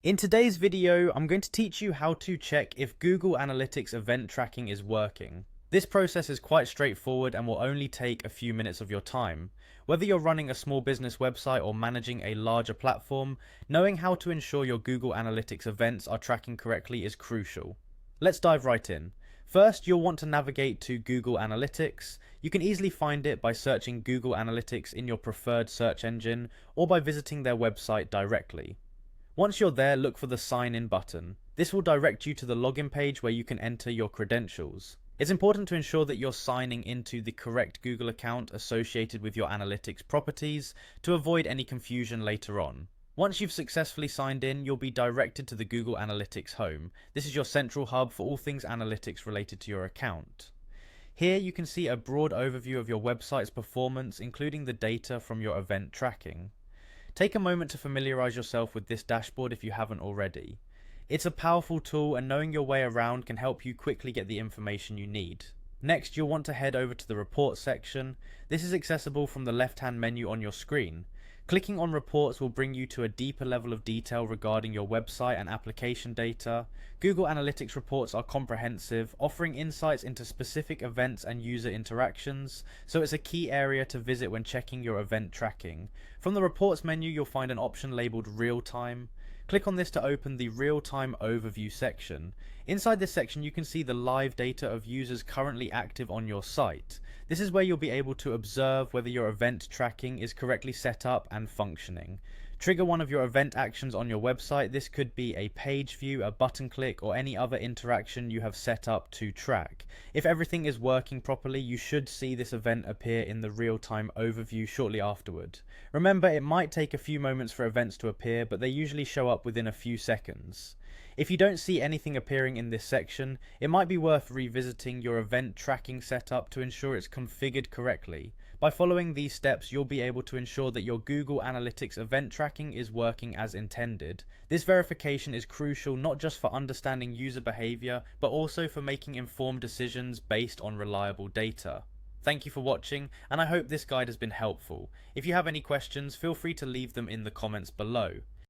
In today's video, I'm going to teach you how to check if Google Analytics event tracking is working. This process is quite straightforward and will only take a few minutes of your time. Whether you're running a small business website or managing a larger platform, knowing how to ensure your Google Analytics events are tracking correctly is crucial. Let's dive right in. First, you'll want to navigate to Google Analytics. You can easily find it by searching Google Analytics in your preferred search engine or by visiting their website directly. Once you're there, look for the Sign In button. This will direct you to the login page where you can enter your credentials. It's important to ensure that you're signing into the correct Google account associated with your analytics properties to avoid any confusion later on. Once you've successfully signed in, you'll be directed to the Google Analytics home. This is your central hub for all things analytics related to your account. Here you can see a broad overview of your website's performance, including the data from your event tracking. Take a moment to familiarize yourself with this dashboard if you haven't already. It's a powerful tool, and knowing your way around can help you quickly get the information you need. Next, you'll want to head over to the Reports section. This is accessible from the left-hand menu on your screen. Clicking on Reports will bring you to a deeper level of detail regarding your website and application data. Google Analytics reports are comprehensive, offering insights into specific events and user interactions, so it's a key area to visit when checking your event tracking. From the Reports menu, you'll find an option labeled Real Time. Click on this to open the Real-Time Overview section. Inside this section, you can see the live data of users currently active on your site. This is where you'll be able to observe whether your event tracking is correctly set up and functioning. Trigger one of your event actions on your website. This could be a page view, a button click, or any other interaction you have set up to track. If everything is working properly, you should see this event appear in the real-time overview shortly afterward. Remember, it might take a few moments for events to appear, but they usually show up within a few seconds. If you don't see anything appearing in this section, it might be worth revisiting your event tracking setup to ensure it's configured correctly. By following these steps, you'll be able to ensure that your Google Analytics event tracking is working as intended. This verification is crucial not just for understanding user behavior, but also for making informed decisions based on reliable data. Thank you for watching, and I hope this guide has been helpful. If you have any questions, feel free to leave them in the comments below.